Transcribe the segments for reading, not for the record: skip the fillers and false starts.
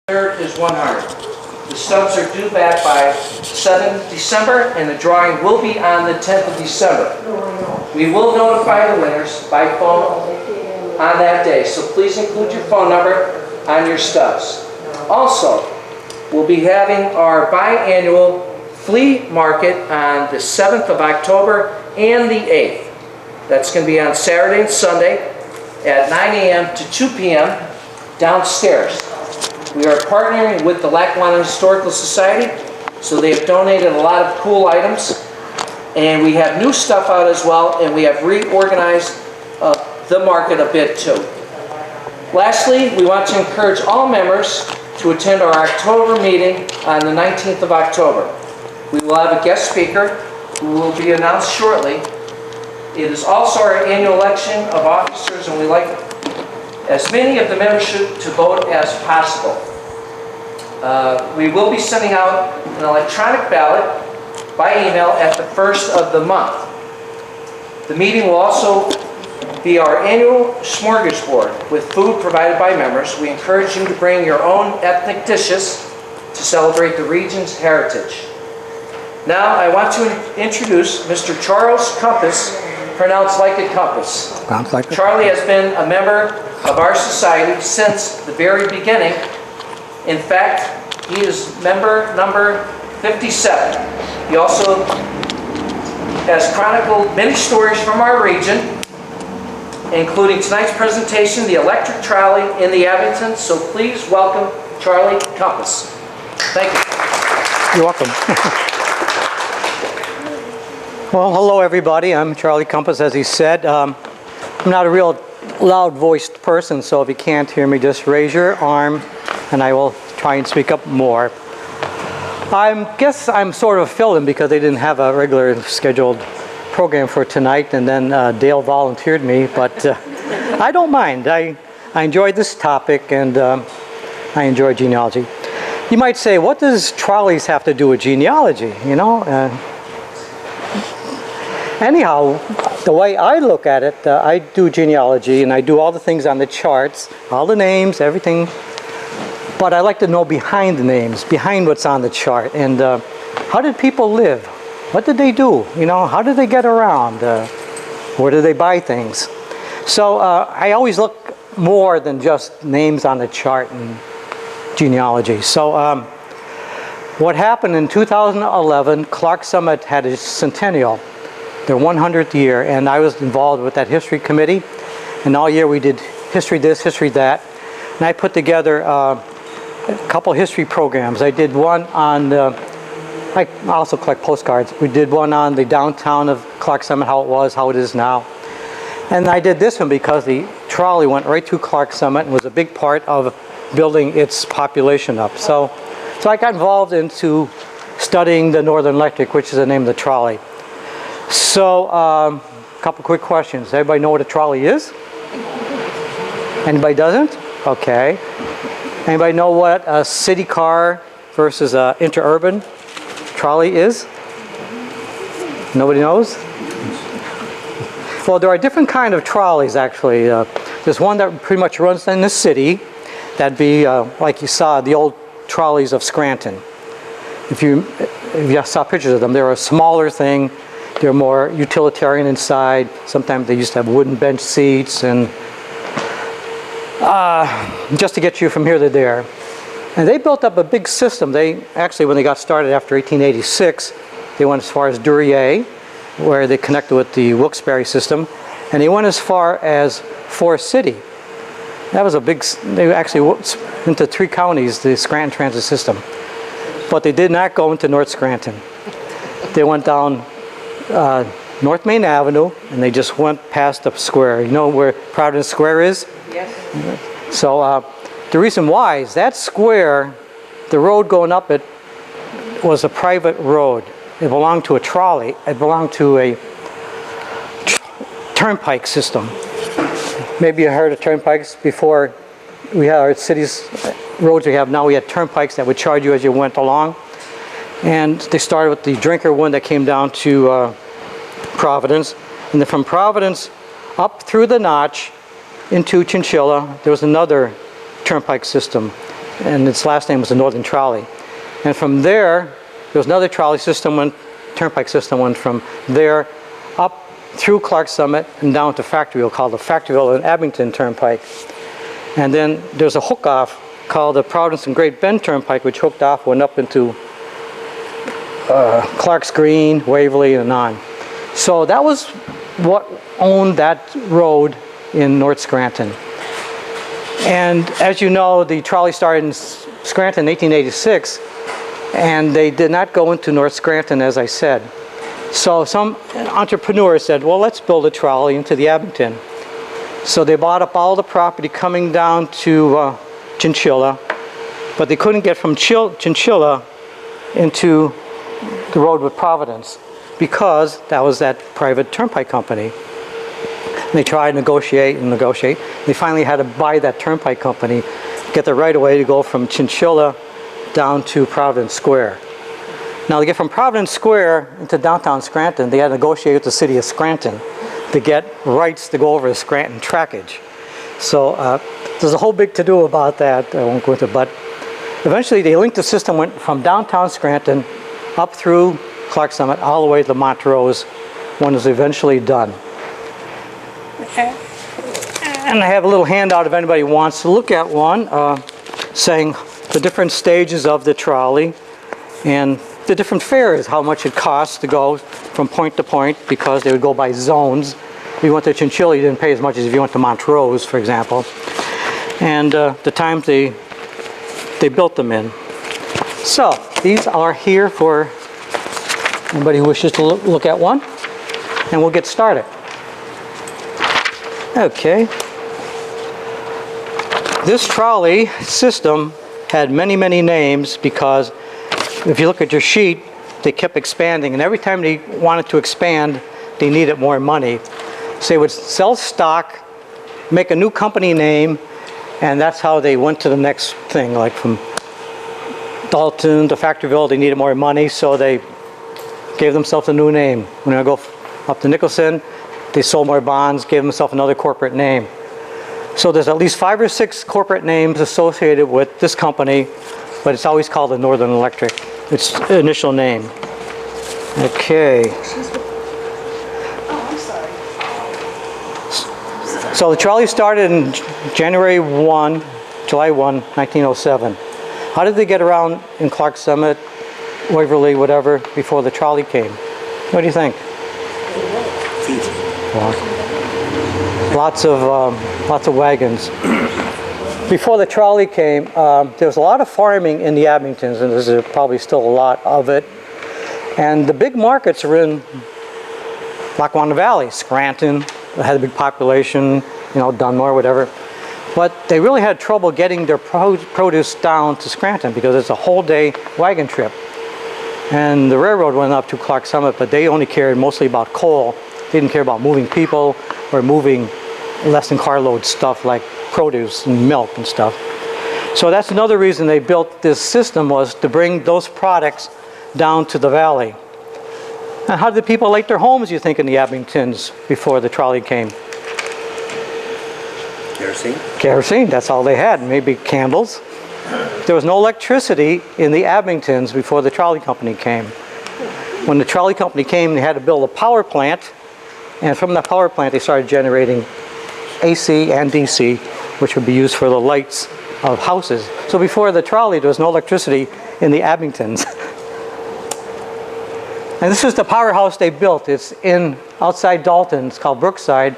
3rd is 100. The stubs are due back by 7 December, and the drawing will be on the 10th of December. We will notify the winners by phone on that day, so please include your phone number on your stubs. Also, we'll be having our biannual flea market on the 7th of October and the 8th. That's going to be on Saturday and Sunday at 9 a.m. to 2 p.m. downstairs. We are partnering with the Lackawanna Historical Society, so they have donated a lot of cool items. And we have new stuff out as well, and we have reorganized the market a bit too. Lastly, we want to encourage all members to attend our October meeting on the 19th of October. We will have a guest speaker who will be announced shortly. It is also our annual election of officers, and we like as many of the membership to vote as possible. We will be sending out an electronic ballot by email at the first of the month. The meeting will also be our annual smorgasbord with food provided by members. We encourage you to bring your own ethnic dishes to celebrate the region's heritage. Now I want to introduce Mr. Charles Kumpas, pronounced like a compass. Charlie has been a member of our society since the very beginning. In fact, he is member number 57. He also has chronicled many stories from our region, including tonight's presentation, the electric trolley in the Abington. So please welcome Charlie Kumpas. Thank you. You're welcome. Well, hello everybody. I'm Charlie Kumpas, as he said. I'm not a real loud-voiced person, so if you can't hear me, just raise your arm and I will try and speak up more. I guess I'm sort of a fill-in because they didn't have a regular scheduled program for tonight, and then Dale volunteered me, but I don't mind. I enjoyed this topic, and I enjoy genealogy. You might say, what does trolleys have to do with genealogy? You know? Anyhow, the way I look at it, I do genealogy and I do all the things on the charts, all the names, everything, but I like to know behind the names, behind what's on the chart, and how did people live? What did they do? You know, how did they get around? Where did they buy things? So I always look more than just names on the chart and genealogy. So what happened in 2011, Clark Summit had its centennial, their 100th year, and I was involved with that history committee, and all year we did history this, history that, and I put together a couple history programs. I did one on, I also collect postcards. We did one on the downtown of Clark Summit, how it was, how it is now, and I did this one because the trolley went right through Clark Summit and was a big part of building its population up. So I got involved into studying the Northern Electric, which is the name of the trolley. So, a couple quick questions. Everybody know what a trolley is? Anybody doesn't? Okay. Anybody know what a city car versus a interurban trolley is? Nobody knows? Well, there are different kind of trolleys actually. There's one that pretty much runs in the city. That'd be like you saw the old trolleys of Scranton. If you saw pictures of them, they're a smaller thing. They're more utilitarian inside. Sometimes they used to have wooden bench seats, and just to get you from here to there. And they built up a big system. They actually, when they got started after 1886, they went as far as Duryea, where they connected with the Wilkes-Barre system, and they went as far as Forest City. That was a big, they actually went into 3 counties, the Scranton Transit System. But they did not go into North Scranton. They went down North Main Avenue, and they just went past the square. You know where Providence Square is? Yes. So the reason why is that square, the road going up it was a private road. It belonged to a trolley. It belonged to a turnpike system. Maybe you heard of turnpikes before. We had our cities, roads we have now. We had turnpikes that would charge you as you went along. And they started with the drinker one that came down to Providence. And then from Providence up through the Notch into Chinchilla, there was another turnpike system. and its last name was the Northern Trolley. And from there was another trolley system, turnpike system went from there up through Clark Summit and down to Factoryville, called the Factoryville and Abington Turnpike. And then there's a hook off called the Providence and Great Bend Turnpike, which hooked off, went up into Clark's Green, Waverly, and on. So that was what owned that road in North Scranton. And as you know, the trolley started in Scranton in 1886, and they did not go into North Scranton, as I said. So some entrepreneur said, well, let's build a trolley into the Abington. So they bought up all the property coming down to Chinchilla, but they couldn't get from Chinchilla into the road with Providence because that was that private turnpike company. They tried to negotiate and negotiate. They finally had to buy that turnpike company, get the right of way to go from Chinchilla down to Providence Square. Now to get from Providence Square into downtown Scranton, they had to negotiate with the city of Scranton to get rights to go over the Scranton trackage. So there's a whole big to-do about that. I won't go into it, but eventually they linked the system, went from downtown Scranton up through Clark Summit all the way to Montrose when it was eventually done. And I have a little handout if anybody wants to look at one, saying the different stages of the trolley and the different fares, how much it costs to go from point to point, because they would go by zones. If you went to Chinchilla, you didn't pay as much as if you went to Montrose, for example. And the times they built them in. So these are here for anybody who wishes to look at one, and we'll get started. Okay. This trolley system had many, many names because if you look at your sheet, they kept expanding, and every time they wanted to expand, they needed more money. So they would sell stock, make a new company name, and that's how they went to the next thing. Like from Dalton to Factoryville, they needed more money, so they gave themselves a new name. When I go up to Nicholson, they sold more bonds, gave themselves another corporate name. So there's at least 5 or 6 corporate names associated with this company, but it's always called the Northern Electric, its initial name. Okay. So the trolley started in July 1, 1907. How did they get around in Clark Summit, Waverly, whatever, before the trolley came? What do you think? Well, lots of wagons. Before the trolley came, there was a lot of farming in the Abingtons, and there's probably still a lot of it. And the big markets are in Lackawanna Valley, Scranton, had a big population, you know, Dunmore, whatever. But they really had trouble getting their produce down to Scranton because it's a whole day wagon trip. And the railroad went up to Clark Summit, but they only cared mostly about coal. They didn't care about moving people or moving less than carload stuff like produce and milk and stuff. So that's another reason they built this system, was to bring those products down to the valley. And how did people light their homes, you think, in the Abingtons before the trolley came? Kerosene? Kerosene, that's all they had, maybe candles. There was no electricity in the Abingtons before the trolley company came. When the trolley company came, they had to build a power plant, and from that power plant they started generating AC and DC, which would be used for the lights of houses. So before the trolley, there was no electricity in the Abingtons. And this is the powerhouse they built. It's outside Dalton. It's called Brookside.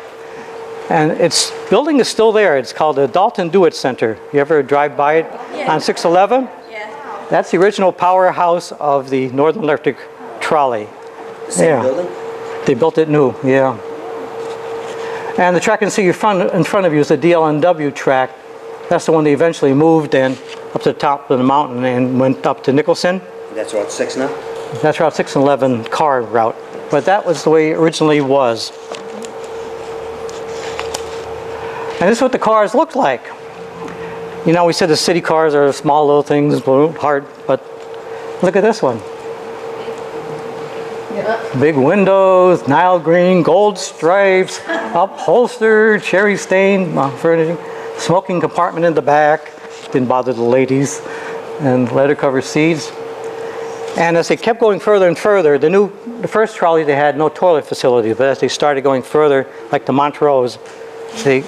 And its building is still there. It's called the Dalton Do-It Center. You ever drive by it on 611? Yeah. That's the original powerhouse of the Northern Electric trolley. Same building? They built it new, yeah. And the track you see in front of you is the DL&W track. That's the one they eventually moved in up to the top of the mountain and went up to Nicholson. That's Route 6 now? That's Route 6 and 11 car route. But that was the way it originally was. And this is what the cars looked like. You know, we said the city cars are small little things, hard, but look at this one. Big windows, Nile green, gold stripes, upholstered, cherry stained furnishing, smoking compartment in the back. didn't bother the ladies, and leather cover seats. And as they kept going further and further, the first trolley they had no toilet facility, but as they started going further, like the Montrose, they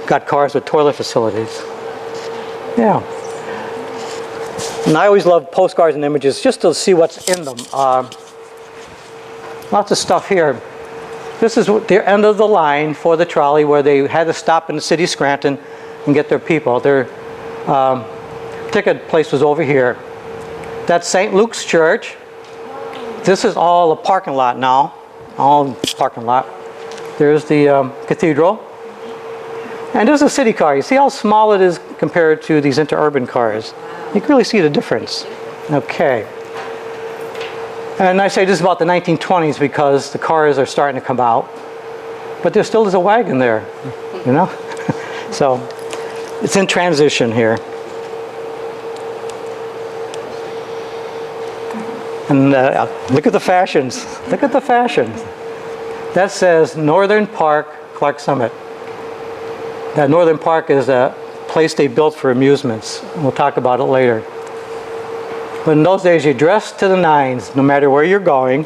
got cars with toilet facilities. Yeah. And I always love postcards and images just to see what's in them. Lots of stuff here. This is the end of the line for the trolley where they had to stop in the city of Scranton and get their people. Their ticket place was over here. That's St. Luke's Church. This is all a parking lot now. All parking lot. There's the cathedral. And there's a city car. You see how small it is compared to these interurban cars. You can really see the difference. Okay. And I say this is about the 1920s because the cars are starting to come out. But there still is a wagon there, you know? So it's in transition here. And look at the fashions. Look at the fashions. That says Northern Park, Clark Summit. That Northern Park is a place they built for amusements. We'll talk about it later. But in those days, you dressed to the nines, no matter where you're going.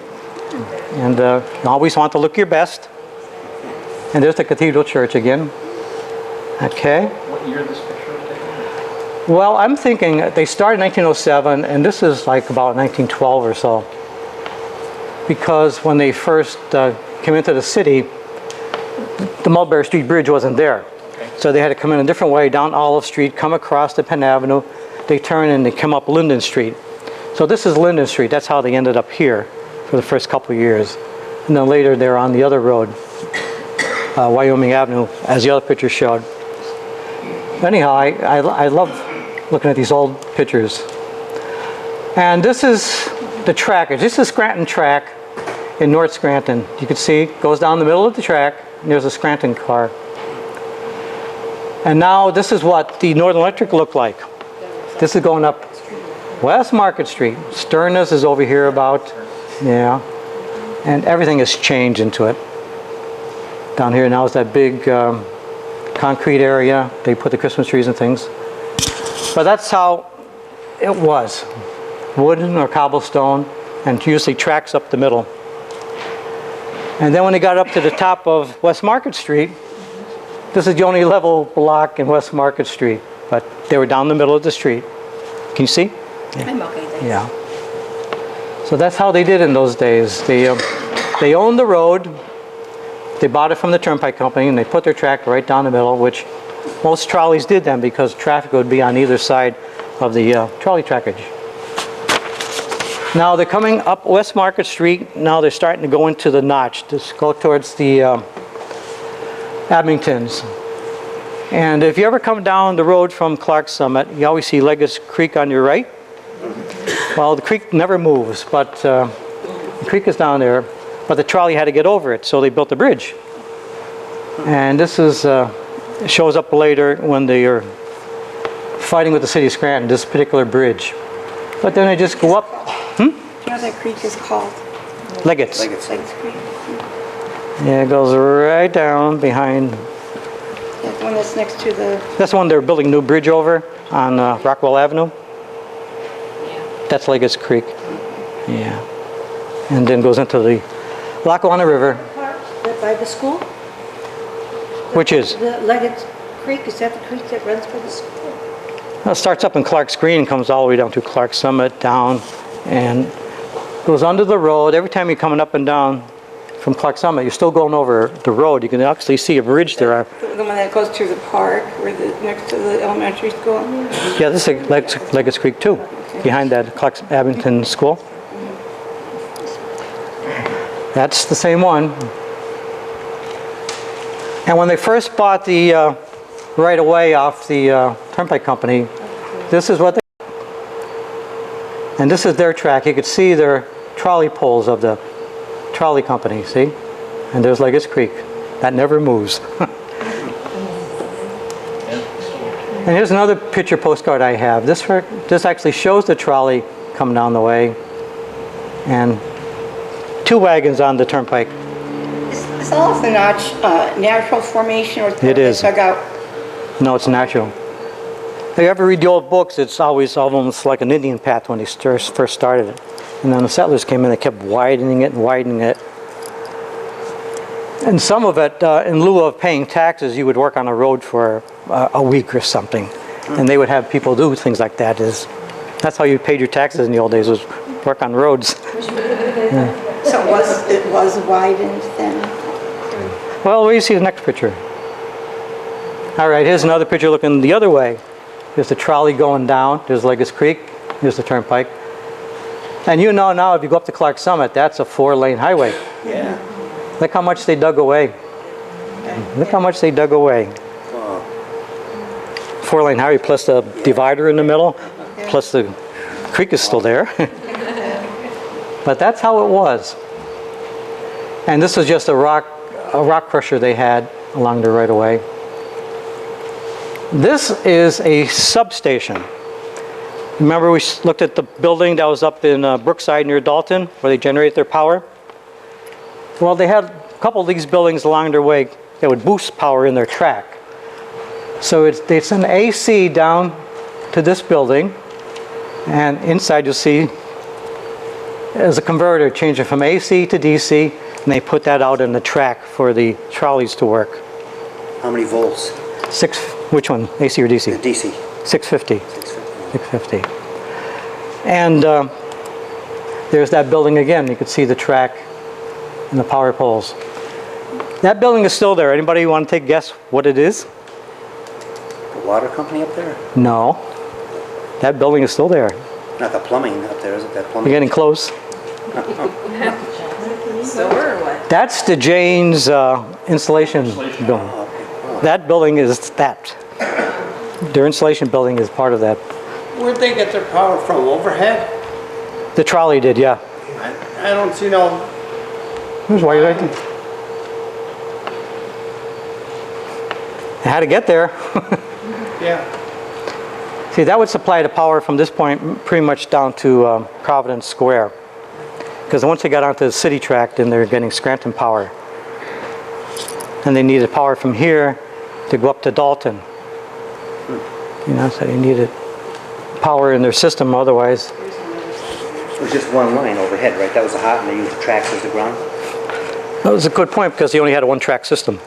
And you always want to look your best. And there's the Cathedral Church again. Okay. What year this picture was taken? Well, I'm thinking they started in 1907, and this is like about 1912 or so. Because when they first came into the city, the Mulberry Street Bridge wasn't there. Okay. So they had to come in a different way, down Olive Street, come across to Penn Avenue. They turn and they come up Linden Street. So this is Linden Street. That's how they ended up here for the first couple of years. And then later they're on the other road, Wyoming Avenue, as the other picture showed. Anyhow, I love looking at these old pictures. And this is the trackage. This is Scranton Track in North Scranton. You can see it goes down the middle of the track, and there's a Scranton car. And now this is what the Northern Electric looked like. This is going up West Market Street. Sternness is over here about, yeah. And everything has changed into it. Down here now is that big concrete area. They put the Christmas trees and things. But that's how it was. Wooden or cobblestone, and usually tracks up the middle. And then when they got up to the top of West Market Street, this is the only level block in West Market Street. But they were down the middle of the street. Can you see? Yeah. I'm okay, thanks. Yeah. So that's how they did in those days. They owned the road. They bought it from the turnpike company, and they put their track right down the middle, which most trolleys did then because traffic would be on either side of the trolley trackage. Now they're coming up West Market Street. Now they're starting to go into the notch. Just go towards the Abingtons. And if you ever come down the road from Clark Summit, you always see Leggett's Creek on your right. Well, the creek never moves, but the creek is down there. But the trolley had to get over it, so they built a bridge. And this is shows up later when they are fighting with the city of Scranton, this particular bridge. But then they just go up. Do you know what that creek is called? Leggett's. Leggett's. Leggett's Creek. Yeah, it goes right down behind. Yeah, the one that's next to the... That's the one they're building a new bridge over on Rockwell Avenue. That's Leggett's Creek. Yeah. And then goes into the Lackawanna River. By the school? Which is? The Leggett's Creek, is that the creek that runs by the school? Well, it starts up in Clark's Green and comes all the way down to Clark Summit, down, and goes under the road. Every time you're coming up and down from Clark Summit, you're still going over the road. You can actually see a bridge there. The one that goes to the park, where next to the elementary school? Yeah, this is Leggett's Creek too, behind that Clark Abington School. That's the same one. And when they first bought the right of way off the turnpike company, this is what they... And this is their track. You could see their trolley poles of the trolley company, see? And there's Leggett's Creek. That never moves. And here's another picture postcard I have. This actually shows the trolley coming down the way. And 2 wagons on the turnpike. Is all of the notch natural formation or It is. dug out? No, it's natural. If you ever read the old books, it's always almost like an Indian path when they first started it. And then the settlers came in, they kept widening it and widening it. And some of it, in lieu of paying taxes, you would work on a road for a week or something. And they would have people do things like that. That's how you paid your taxes in the old days, was work on roads. So it was widened then? Well, where do you see the next picture? All right, here's another picture looking the other way. There's the trolley going down. There's Legis Creek. Here's the turnpike. And you know now, if you go up to Clark Summit, that's a 4-lane highway. Yeah. Look how much they dug away. Look how much they dug away. 4-lane highway plus the divider in the middle, plus the creek is still there. But that's how it was. And this is just a rock crusher they had along the right of way. This is a substation. Remember we looked at the building that was up in Brookside near Dalton, where they generate their power? Well, they had a couple of these buildings along their way that would boost power in their track. So it's an AC down to this building, and inside you'll see as a converter changing from AC to DC, and they put that out in the track for the trolleys to work. How many volts? Which one, AC or DC? The DC. 650. 650. And there's that building again. You can see the track and the power poles. That building is still there. Anybody want to take a guess what it is? The water company up there? No. That building is still there. Not the plumbing up there, is it? That We're plumbing? getting close. Silver or what? That's the Jane's installation building. Oh, okay. Oh. That building is that. Their installation building is part of that. Where'd they get their power from? Overhead? The trolley did, yeah. I don't see no. Here's why you're right there. They had to get there. Yeah. See, that would supply the power from this point pretty much down to Providence Square. Because once they got onto the city track, then they're getting Scranton power. And they needed power from here to go up to Dalton. You know, so they needed power in their system, otherwise. It was just one line overhead, right? That was the hot, and they used the tracks as the ground? That was a good point, because they only had a one-track system.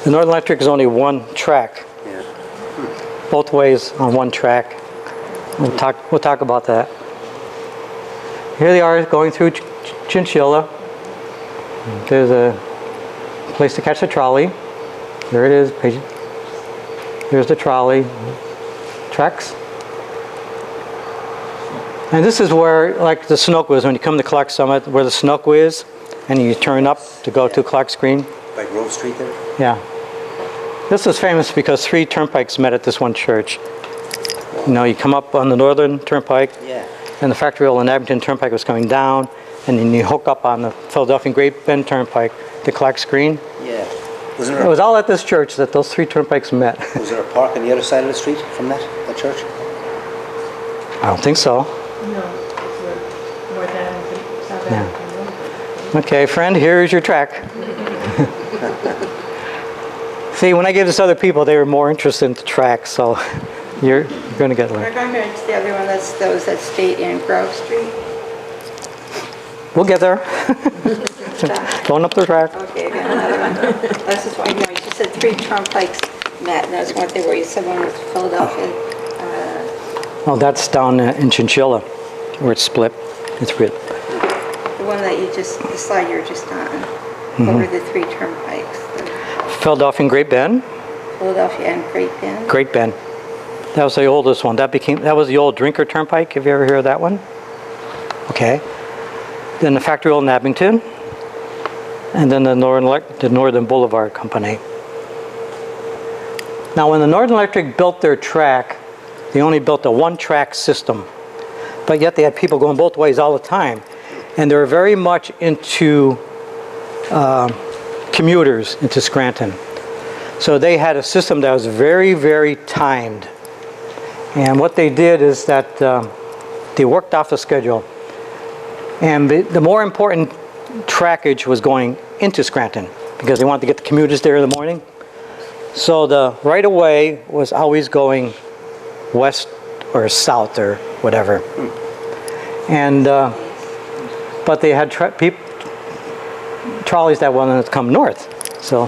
The Northern Electric is only one track. Yeah. Both ways on one track. We'll talk about that. Here they are going through Chinchilla. There's a place to catch the trolley. There it is. Here's the trolley tracks. And this is where, like the Sunoco is, when you come to Clark Summit, where the Sunoco is, and you turn up to go to Clark's Green. By Grove Street there? Yeah. This is famous because 3 turnpikes met at this one church. You know, you come up on the Northern Turnpike, Yeah. and the Factory and Abington Turnpike was coming down, and then you hook up on the Philadelphia and Great Bend Turnpike to Clark's Green. Yeah. It was all at this church that those 3 turnpikes met. Was there a park on the other side of the street from that church? I don't think so. No, it's more than South Yeah. African. Okay, friend, here is your track. See, when I gave this to other people, they were more interested in the track, so you're going to get We're one. going to the other one, that's those that stay in Grove Street. We'll get there. Going up the track. Okay, I got another one. This is why, you know, you just said 3 turnpikes met, and that's what they were. You said one was Philadelphia. Oh, that's down in Chinchilla, where it's split. It's red. The one that you just, the slide you were just on. What were the 3 turnpikes? Philadelphia and Great Bend. Philadelphia and Great Bend? Great Bend. That was the oldest one. That was the old Drinker Turnpike. Have you ever heard of that one? Okay. Then the Factory Road in Abington. And then the Northern Boulevard Company. Now, when the Northern Electric built their track, they only built a one-track system. But yet they had people going both ways all the time. And they were very much into commuters into Scranton. So they had a system that was very, very timed. And what they did is that they worked off the schedule. And the more important trackage was going into Scranton because they wanted to get the commuters there in the morning. So the right of way was always going west or south or whatever. And but they had trolleys that wanted to come north. So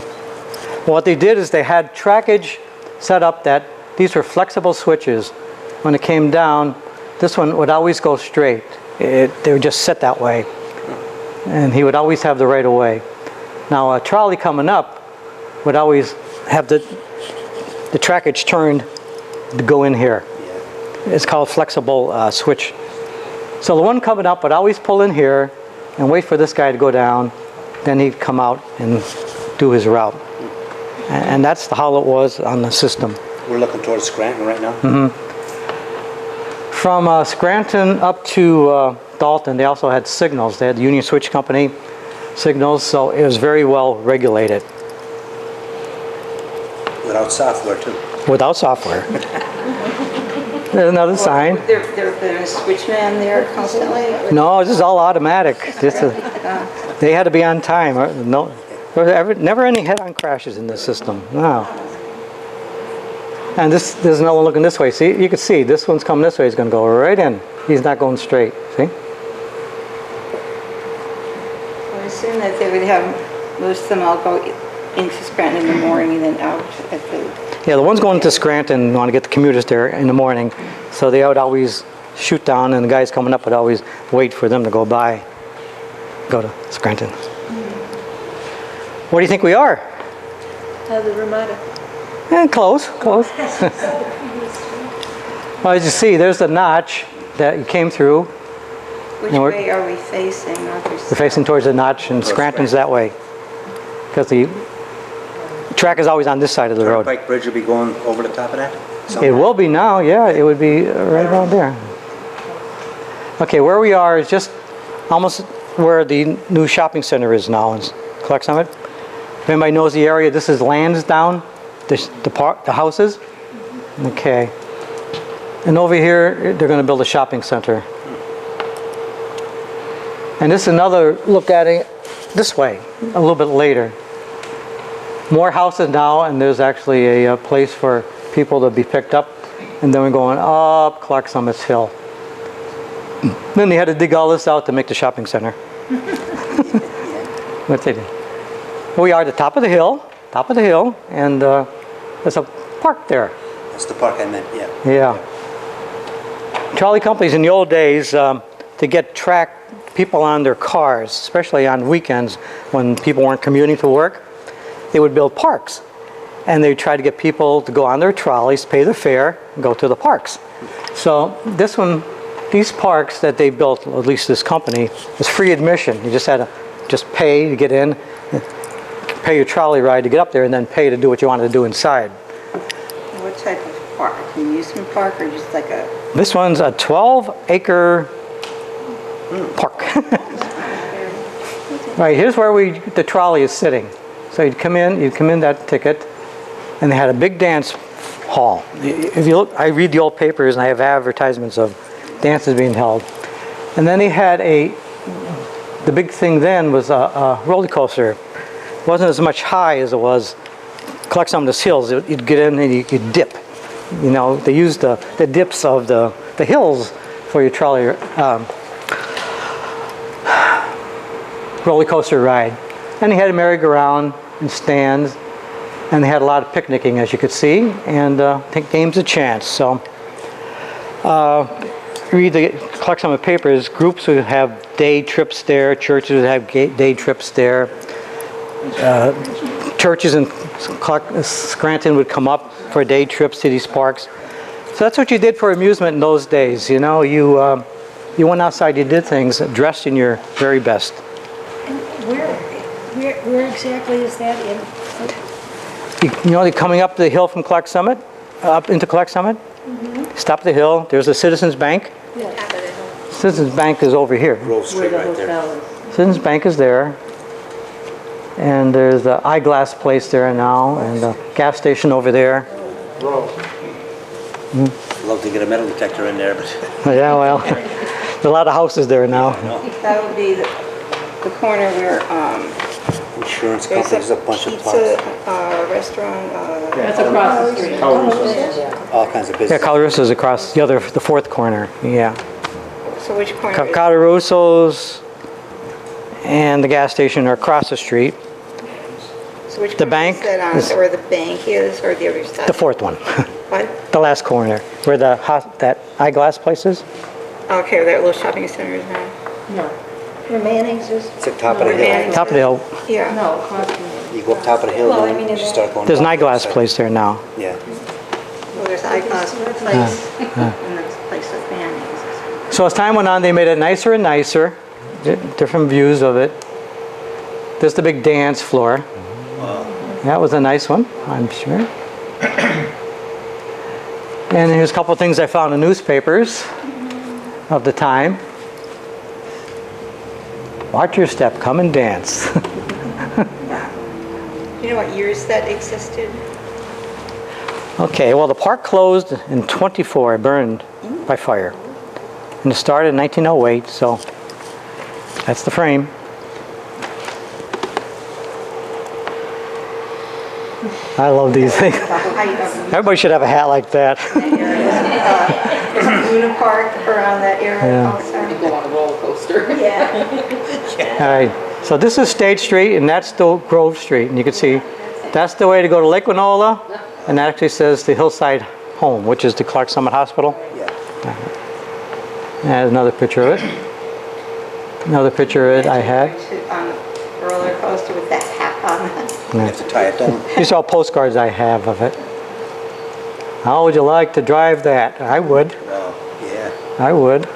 what they did is they had trackage set up that these were flexible switches. When it came down, this one would always go straight. They were just set that way. And he would always have the right of way. Now a trolley coming up would always have the trackage turned to go in here. It's called flexible switch. So the one coming up would always pull in here and wait for this guy to go down. Then he'd come out and do his route. And that's how it was on the system. We're looking towards Scranton right now. From Scranton up to Dalton, they also had signals. They had the Union Switch Company signals, so it was very well regulated. Without software too. Without software. There's another sign. There been a switchman there constantly? No, this is all automatic. They had to be on time. No, there was never any head-on crashes in this system. No. And there's no one looking this way. See, you can see this one's coming this way. He's going to go right in. He's not going straight. See? I assume that they would have most of them all go into Scranton in the morning and then out at the... Yeah, the ones going to Scranton want to get the commuters there in the morning, so they would always shoot down, and the guys coming up would always wait for them to go by, go to Scranton. Where do you think we are? The Ramada. Close. Well, as you see, there's the notch that you came through. Which And way are we facing? We're facing towards the notch, and Scranton's that way, because the track is always on this side of the road. Turnpike Bridge will be going over the top of that? It will be now, yeah. It would be right around there. Okay, where we are is just almost where the new shopping center is now in Clark Summit. If anybody knows the area, this is Lansdowne, the houses. Okay. And over here, they're going to build a shopping center. And this is another look at it this way, a little bit later. More houses now, and there's actually a place for people to be picked up. And then we're going up Clark Summit's hill. Then they had to dig all this out to make the shopping center. What they did. We are at the top of the hill, and there's a park there. That's the park I meant, yeah. Yeah. Trolley companies in the old days, to get people on their cars, especially on weekends when people weren't commuting to work, they would build parks. And they would try to get people to go on their trolleys, pay the fare, and go to the parks. So these parks that they built, at least this company, was free admission. You just had to pay to get in, pay your trolley ride to get up there, and then pay to do what you wanted to do inside. What type of park? An amusement park or just like a... This one's a 12-acre park. Right, here's where the trolley is sitting. So you'd come in that ticket, and they had a big dance hall. If you look, I read the old papers, and I have advertisements of dances being held. And then they had the big thing then was a roller coaster. It wasn't as much high as it was collect some of the hills. You'd get in and you could dip. You know, they used the dips of the hills for your trolley roller coaster ride. And they had a merry-go-round and stands, and they had a lot of picnicking, as you could see, and I think games of chance. So read the collect some of the papers. Groups would have day trips there. Churches would have day trips there. Churches in Scranton would come up for day trips to these parks. So that's what you did for amusement in those days. You know, you went outside, you did things dressed in your very best. Where exactly is that in? You know, coming up the hill from Clark Summit, up into Clark Summit, stop the hill, there's a Citizens Bank. Citizens Bank is over here. Grove Street right there. Citizens Bank is there. And there's the eyeglass place there now, and the gas station over there. Love to get a metal detector in there, but Yeah, well, there's a lot of houses there now. That would be the corner where Insurance There's companies, a bunch of pizza, plots, restaurant, That's across the street. all kinds of Yeah, business. Coloruso's across the fourth corner, yeah. so which corner is it? Coloruso's and the gas station are across the street. So which the corner bank is that on, is- where the bank is, or the other side? The fourth one, What? the last corner, where that eyeglass place is. Okay, that little shopping center is now. No, Where mayonnaise is? It's at top of the Where hill. mayonnaise Top of the hill, Yeah. no, across the street. You go up top of the hill, Well, I then mean, you in start going. there's an down the eyeglass side. place there now. Yeah. Well, there's eyeglass place, and there's a place with mayonnaise. So as time went on, they made it nicer and nicer, different views of it. There's the big dance floor. That was a nice one, I'm sure. And here's a couple of things I found in newspapers of the time. Watch your step, come and dance. Do you know what years that existed? Okay, well, the park closed in 24, it burned by fire. And it started in 1908, so that's the frame. I love these things. Everybody should have a hat like that. There's a Luna Park around that area Yeah. also. Go on a roller coaster. Yeah. All right, so this is State Street, and that's still Grove Street. And you can see that's the way to go to Lake Winola, and that actually says the Hillside Home, which is the Clark Summit Hospital. Yeah. And another picture of it. Another picture of it I had. On the roller coaster with that hat on. You have to tie it down. These are all postcards I have of it. How would you like to drive that? I would. Wow, yeah. I would.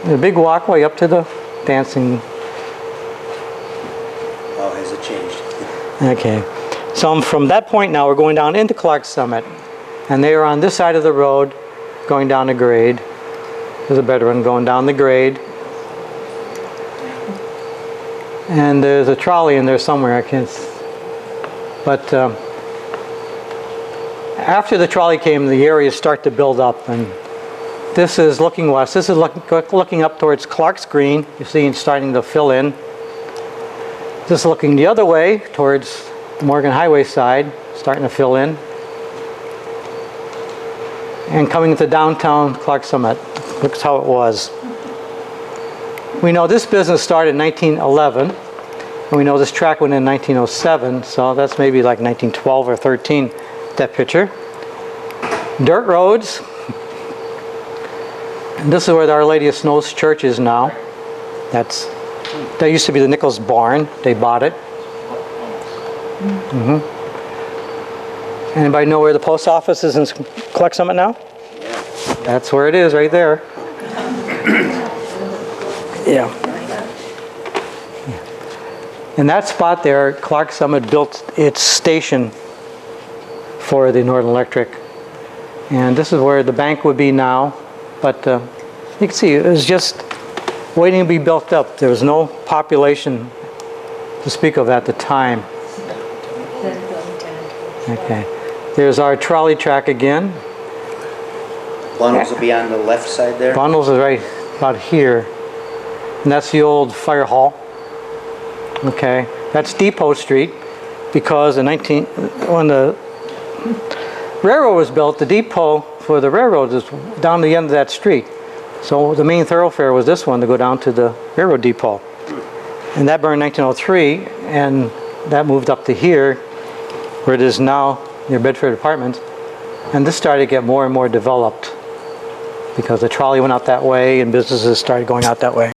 The big walkway up to the dancing. Oh, has it changed? Okay. So from that point now, we're going down into Clark Summit. And they are on this side of the road going down the grade. There's a better one going down the grade. And there's a trolley in there somewhere, I can't. But after the trolley came, the areas start to build up. And this is looking west. This is looking up towards Clark's Green. You see it's starting to fill in. This is looking the other way towards the Morgan Highway side, starting to fill in. And coming into downtown Clark Summit. Looks how it was. We know this business started in 1911, and we know this track went in 1907, so that's maybe like 1912 or 13, that picture. Dirt roads. And this is where the Our Lady of Snows Church is now. That used to be the Nichols Barn. They bought it. Anybody know where the post office is in Clark Summit now? That's where it is, right there. Yeah. In that spot there, Clark Summit built its station for the Northern Electric. And this is where the bank would be now. But you can see it was just waiting to be built up. There was no population to speak of at the time. Okay. There's our trolley track again. Bundles will be on the left side there. Bundles is right about here. And that's the old fire hall. Okay. That's Depot Street because when the railroad was built, the depot for the railroad is down the end of that street. So the main thoroughfare was this one to go down to the railroad depot. And that burned in 1903, and that moved up to here, where it is now near Bedford Apartments. And this started to get more and more developed because the trolley went out that way and businesses started going out that way.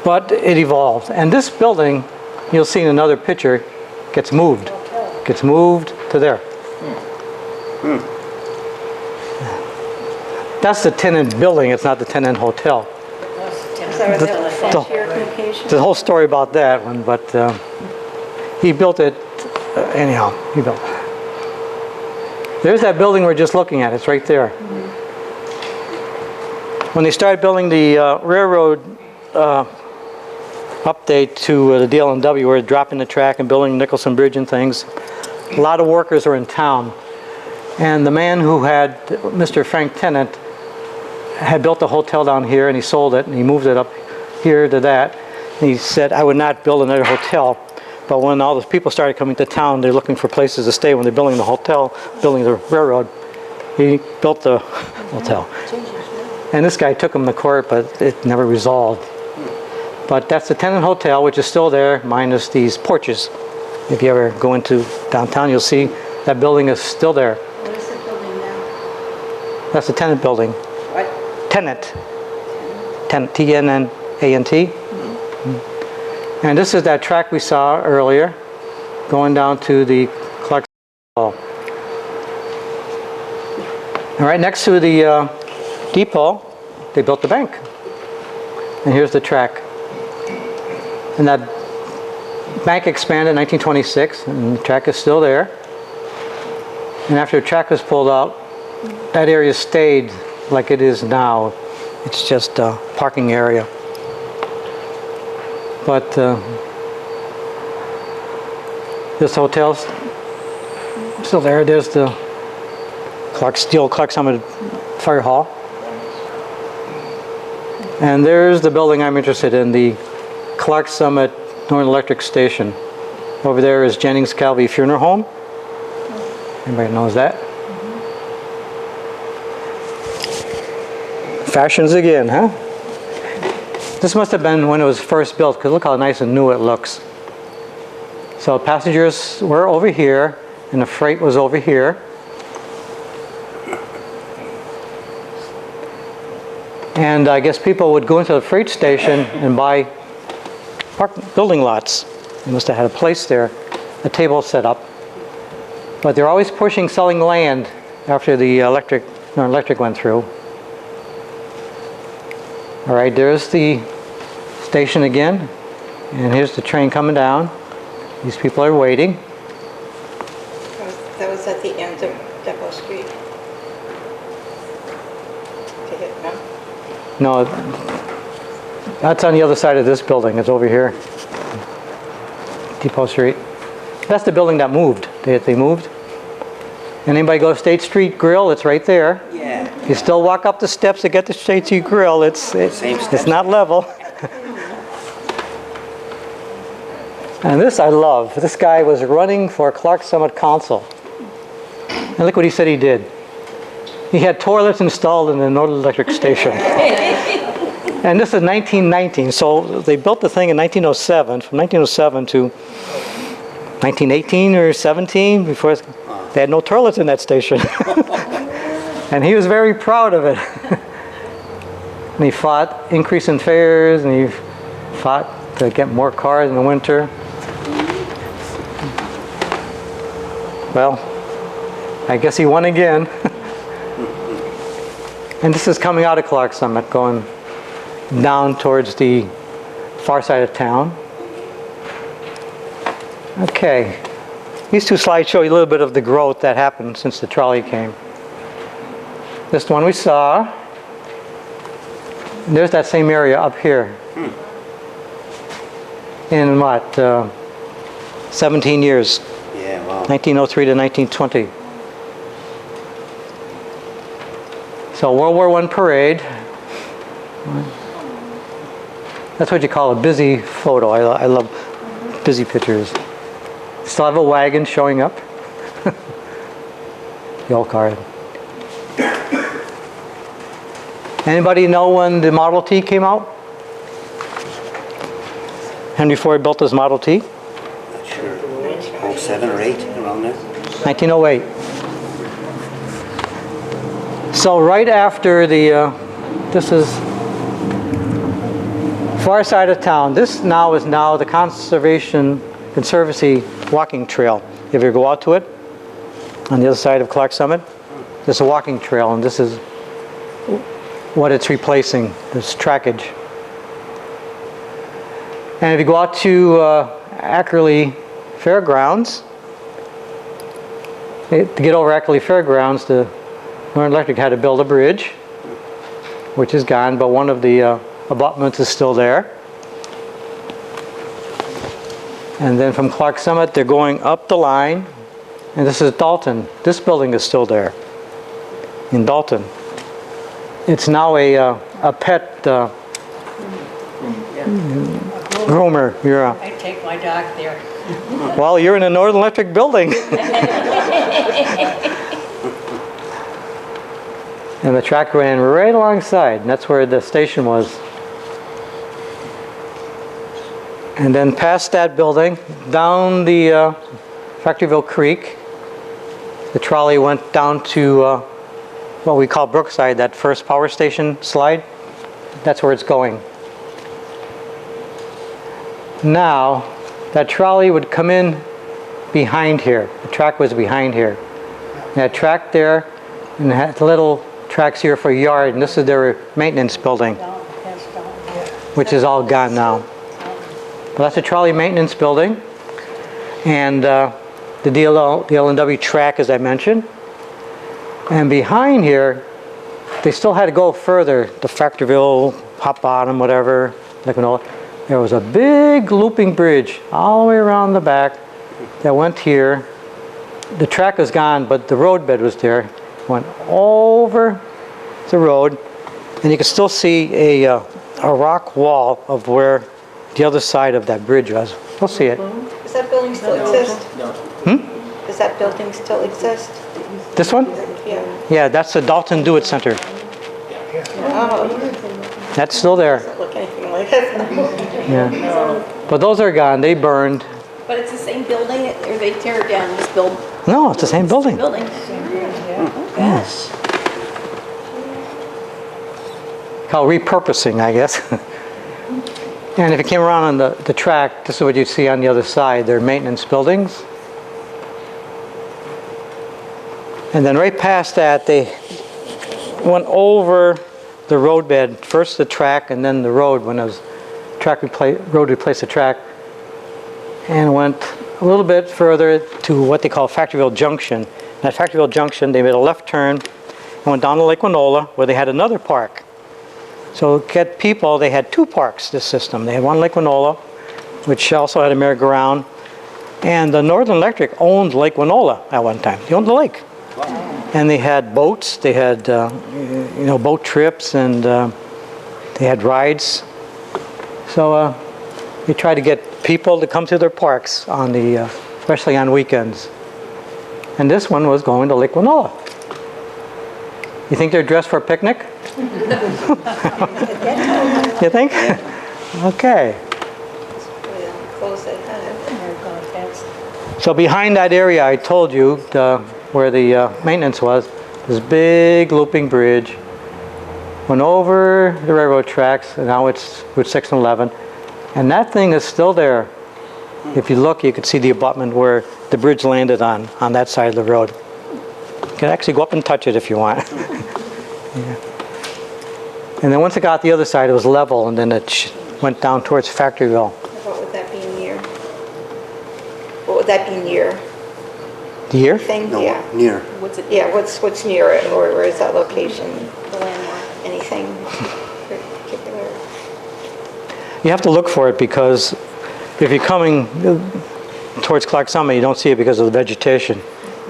But it evolved. And this building, you'll see in another picture, gets moved. Gets moved to there. That's the tenant building, it's not the tenant hotel. Is that what the Frontier Communications? There's a whole story about that one, but he built it, anyhow, he built it. There's that building we're just looking at, it's right there. When they started building the railroad update to the DL&W, where dropping the track and building Nicholson Bridge and things, a lot of workers were in town. And the man who had, Mr. Frank Tennant, had built a hotel down here and he sold it and he moved it up here to that. He said, I would not build another hotel. But when all those people started coming to town, they're looking for places to stay when they're building the hotel, building the railroad. He built the hotel. And this guy took him to court, but it never resolved. But that's the Tenant Hotel, which is still there, minus these porches. If you ever go into downtown, you'll see that building is still there. What is the building now? That's the Tenant building. What? Tenant. Tenant, T-N-N-A-N-T. And this is that track we saw earlier, going down to the Clark Hall. And right next to the depot, they built the bank. And here's the track. And that bank expanded in 1926, and the track is still there. And after the track was pulled out, that area stayed like it is now. It's just a parking area. But this hotel's still there. There's the Clark Summit Fire Hall. And there's the building I'm interested in, the Clark Summit Northern Electric Station. Over there is Jennings Calvi Funeral Home. Anybody knows that? Fashions again, huh? This must have been when it was first built, because look how nice and new it looks. So passengers were over here, and the freight was over here. And I guess people would go into the freight station and buy building lots. They must have had a place there, a table set up. But they're always pushing selling land after the electric went through. All right, there's the station again, and here's the train coming down. These people are waiting. That was at the end of Depot Street. No, that's on the other side of this building. It's over here, Depot Street. That's the building that moved. They moved. And anybody go to State Street Grill? It's right there. Yeah. You still walk up the steps to get to State Street Grill. It's not level. And this I love. This guy was running for Clark Summit Council. And look what he said he did. He had toilets installed in the Northern Electric Station. And this is 1919, so they built the thing in 1907, from 1907 to 1918 or 17, before they had no toilets in that station. And he was very proud of it. And he fought increase in fares, and he fought to get more cars in the winter. Well, I guess he won again. And this is coming out of Clark Summit, going down towards the far side of town. Okay. These two slides show you a little bit of the growth that happened since the trolley came. This one we saw. And there's that same area up here. In what? 17 years. Yeah, wow. 1903 to 1920. So World War I parade. That's what you call a busy photo. I love busy pictures. Still have a wagon showing up. The old car. Anybody know when the Model T came out? Henry Ford built his Model T? Not sure. 07 or 8, around there. 1908. So right after the, this is far side of town. This now is the Conservancy walking trail. If you go out to it, on the other side of Clark Summit, there's a walking trail, and this is what it's replacing, this trackage. And if you go out to Ackerley Fairgrounds, to get over Ackerley Fairgrounds, the Northern Electric had to build a bridge, which is gone, but one of the abutments is still there. And then from Clark Summit, they're going up the line, and this is Dalton. This building is still there in Dalton. It's now a pet Rumor, you're a, I take my dog there. well, you're in a Northern Electric building. And the track ran right alongside, and that's where the station was. And then past that building, down the Factoryville Creek, the trolley went down to what we call Brookside, that first power station slide. That's where it's going. Now, that trolley would come in behind here. The track was behind here. That track there, and it had little tracks here for a yard, and this is their maintenance building, which is all gone now. But that's a trolley maintenance building, and the DL&W track, as I mentioned. And behind here, they still had to go further, to Factoryville, Hot Bottom, whatever. There was a big looping bridge all the way around the back that went here. The track was gone, but the roadbed was there. Went over the road, and you can still see a rock wall of where the other side of that bridge was. You'll see it. Does that building still exist? Does that building still exist? This one? Yeah. Yeah, that's the Dalton Do It Center. Oh, That's still there. doesn't look anything like it. Yeah. But those are gone. They burned. But it's the same building, or they tear it down and just build No, it's the same building. buildings? Yes. Called repurposing, I guess. And if you came around on the track, this is what you see on the other side. They're maintenance buildings. And then right past that, they went over the roadbed. First the track, and then the road when it was road replaced the track. And went a little bit further to what they call Factoryville Junction. And at Factoryville Junction, they made a left turn and went down to Lake Winola, where they had another park. So to get people, they had two parks, this system. They had one Lake Winola, which also had a merry-go-round. And the Northern Electric owned Lake Winola at one time. They owned the lake. Wow. And they had boats, they had boat trips, and they had rides. So they tried to get people to come to their parks on especially on weekends. And this one was going to Lake Winola. You think they're dressed for a picnic? You think? Okay. So behind that area I told you, where the maintenance was, this big looping bridge went over the railroad tracks, and now it's Route 6 and 11. And that thing is still there. If you look, you can see the abutment where the bridge landed on that side of the road. You can actually go up and touch it if you want. Yeah. And then once it got the other side, it was level, and then it went down towards Factoryville. What would that be near? What would that be near? The year? Thing? No, Yeah. near. What's it? Yeah. What's near it, or where is that location? The landmark. Anything particular? You have to look for it, because if you're coming towards Clark Summit, you don't see it because of the vegetation.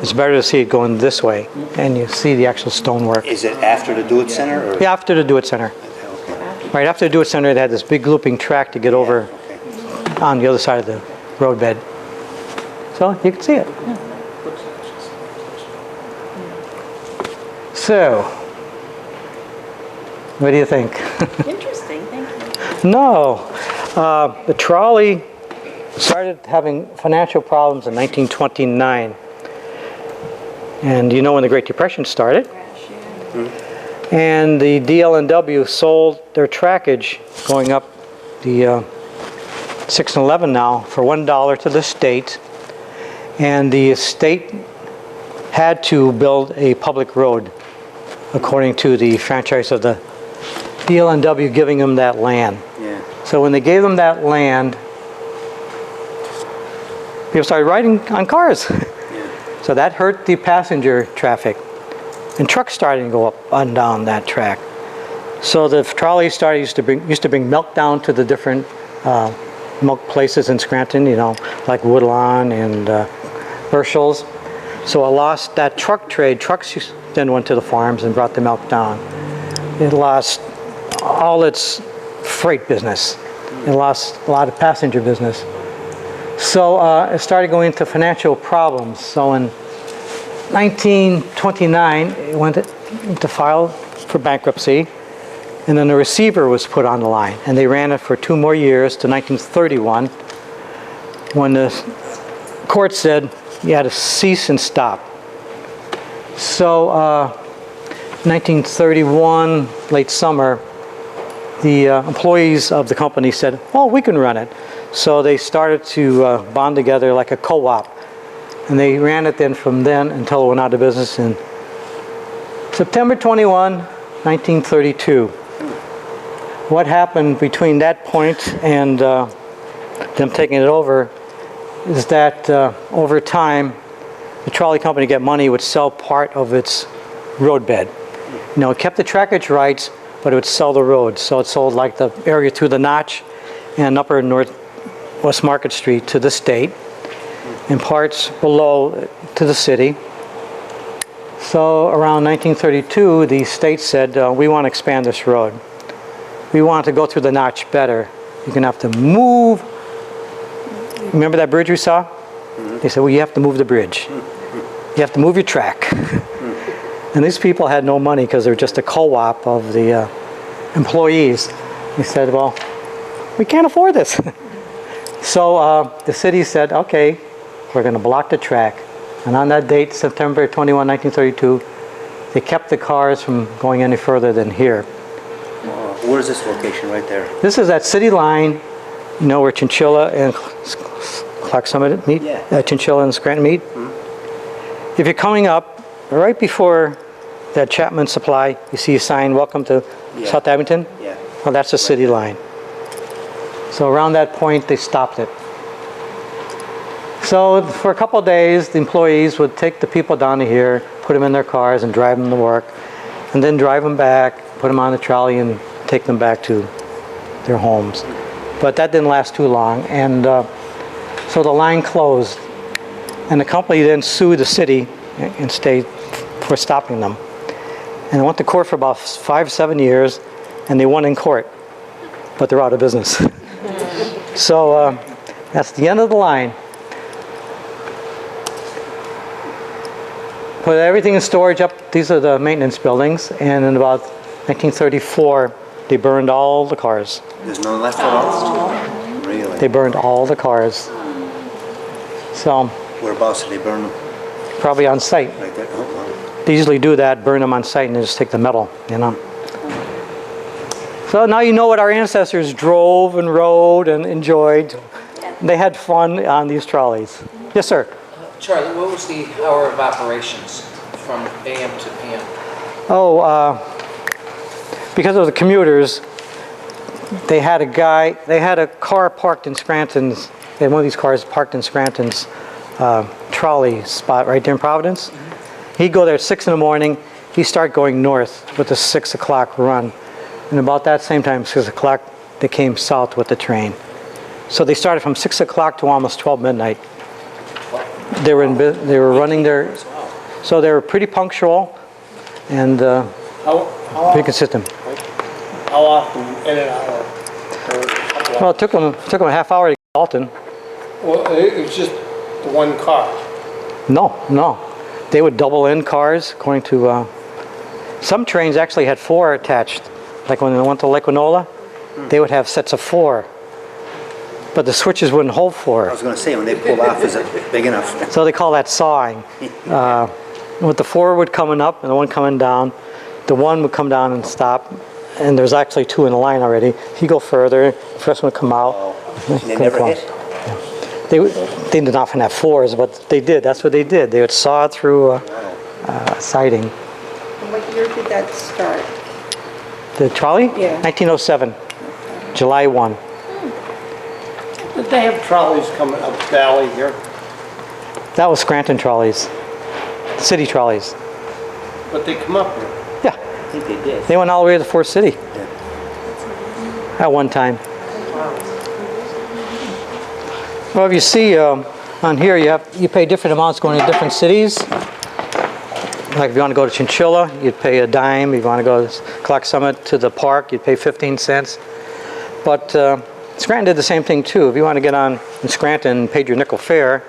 It's better to see it going this way, and you see the actual stonework. Is it after the Do It Center? Or? Yeah, after the Do It Center. Okay. Right after the Do It Center, they had this big looping track to get over Okay. on the other side of the roadbed. So you can see it. So, what do you think? Interesting. Thank you. No. The trolley started having financial problems in 1929. And you know when the Great Depression started. And the DL&W sold their trackage going up the 6 and 11 now for $1 to the state. And the state had to build a public road according to the franchise of the DL&W giving them that land. Yeah. So when they gave them that land, people started riding on cars. So that hurt the passenger traffic. And trucks started to go up and down that track. So the trolley used to bring milk down to the different milk places in Scranton, like Woodlawn and Herschel's. So it lost that truck trade. Trucks then went to the farms and brought the milk down. It lost all its freight business. It lost a lot of passenger business. So it started going into financial problems. So in 1929, it went to file for bankruptcy, and then the receiver was put on the line, and they ran it for 2 more years to 1931, when the court said you had to cease and stop. So 1931, late summer, the employees of the company said, "Oh, we can run it." So they started to bond together like a co-op, and they ran it then from then until it went out of business in September 21, 1932. What happened between that point and them taking it over is that over time, the trolley company to get money would sell part of its roadbed. You know, it kept the trackage rights, but it would sell the road. So it sold like the area to the Notch and upper Northwest Market Street to the state, and parts below to the city. So around 1932, the state said, we want to expand this road. We want to go through the Notch better. You're going to have to move. Remember that bridge we saw? They said, well, you have to move the bridge. You have to move your track. And these people had no money because they're just a co-op of the employees. They said, well, we can't afford this. So the city said, okay, we're going to block the track. And on that date, September 21, 1932, they kept the cars from going any further than here. Where is this location right there? This is that city line, you know, where Chinchilla and Clark Summit meet? Yeah. Chinchilla and Scranton meet? If you're coming up, right before that Chapman Supply, you see a sign, welcome to South Abington? Yeah. Well, that's the city line. So around that point, they stopped it. So for a couple of days, the employees would take the people down to here, put them in their cars and drive them to work, and then drive them back, put them on the trolley and take them back to their homes. But that didn't last too long, and so the line closed. And the company then sued the city and state for stopping them. And it went to court for about 5-7 years, and they won in court, but they're out of business. So that's the end of the line. Put everything in storage up. These are the maintenance buildings, and in about 1934, they burned all the cars. There's none left at all? Really? They burned all the cars. So Whereabouts did they burn them? probably on site. Right there? Oh, wow. They usually do that, burn them on site, and then just take the metal, you know. So now you know what our ancestors drove and rode and enjoyed. They had fun on these trolleys. Yes, sir. Charlie, what was the hour of operations from AM to PM? Oh, because of the commuters, they had a car parked in Scranton's, they had one of these cars parked in Scranton's trolley spot right there in Providence. He'd go there at 6 in the morning, he'd start going north with the 6 o'clock run. And about that same time, 6 o'clock, they came south with the train. So they started from 6 o'clock to almost 12 midnight. They were running their, so they were pretty punctual and pretty consistent. How often in and out? Or a couple Well, it took them a half hour to get to Alton. Well, it's just the one car. No. They would double in cars according to, some trains actually had 4 attached. Like when they went to Lake Winola, they would have sets of 4. But the switches wouldn't hold 4. I was going to say, when they pull off, is it big enough? So they call that sawing. With the forward coming up and the one coming down, the one would come down and stop, and there's actually 2 in the line already. He'd go further, the first one would come out. They never hit? They did not have 4s, but they did. That's what they did. They would saw through siding. And what year did that start? The trolley? Yeah. 1907, July 1. Did they have trolleys coming up valley here? That was Scranton trolleys, city trolleys. But they come up here. Yeah, I think they did. they went all the way to Fort City at one time. Well, if you see on here, you pay different amounts going to different cities. Like if you want to go to Chinchilla, you'd pay a dime. If you want to go to Clark Summit to the park, you'd pay 15 cents. But Scranton did the same thing too. If you want to get on in Scranton and paid your nickel fare,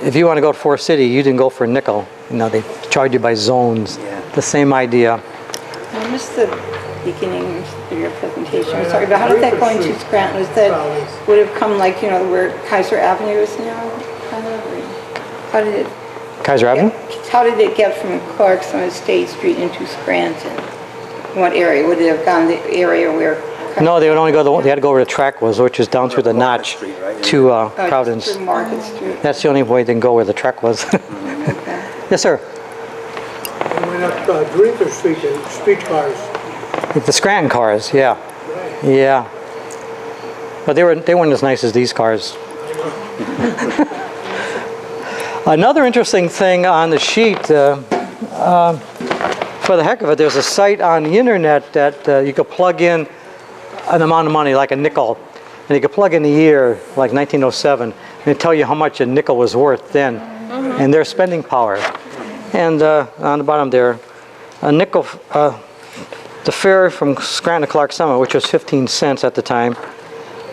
if you want to go to Forest City, you didn't go for a nickel. You know, they charge you by zones. Yeah. The same idea. I missed the beginning of your presentation, I'm sorry, but how did that go into Scranton? Was that, would have come like, you know, where Kaiser Avenue is now? Kind of, or how did it, Kaiser Avenue? how did it get from Clarkson and State Street into Scranton? What area? Would it have gone the area where? No, they would only go, they had to go where the track was, which is down through the notch Street, right? to Just Providence. through Market Street? That's the only way they can go where the track was. Okay. Yes, sir. Went up Drinker Street, the streetcars. The Scranton cars, yeah. Yeah. But they weren't as nice as these cars. Another interesting thing on the sheet, for the heck of it, there's a site on the internet that you could plug in an amount of money, like a nickel, and you could plug in a year, like 1907, and it'd tell you how much a nickel was worth then, and their spending power. And on the bottom there, a nickel, the fare from Scranton to Clark Summit, which was 15 cents at the time,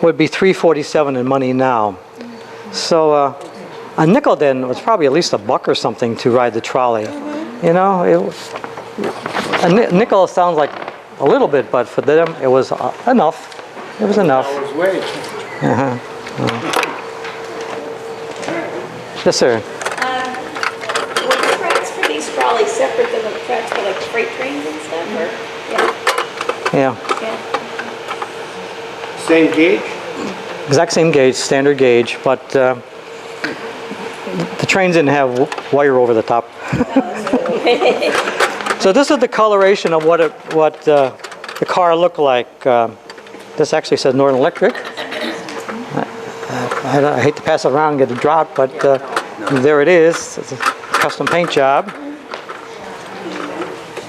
would be $3.47 in money now. So a nickel then was probably at least $1 or something to ride the trolley. You know, a nickel sounds like a little bit, but for them it was enough. It was enough. Hour's wage. Yes, sir. Were the tracks for these trolleys separate than the tracks for like freight trains and stuff, or? Yeah. Yeah. Same gauge? Exact same gauge, standard gauge, but the trains didn't have wire over the top. So this is the coloration of what the car looked like. This actually says Northern Electric. I hate to pass it around and get it dropped, but there it is. It's a custom paint job.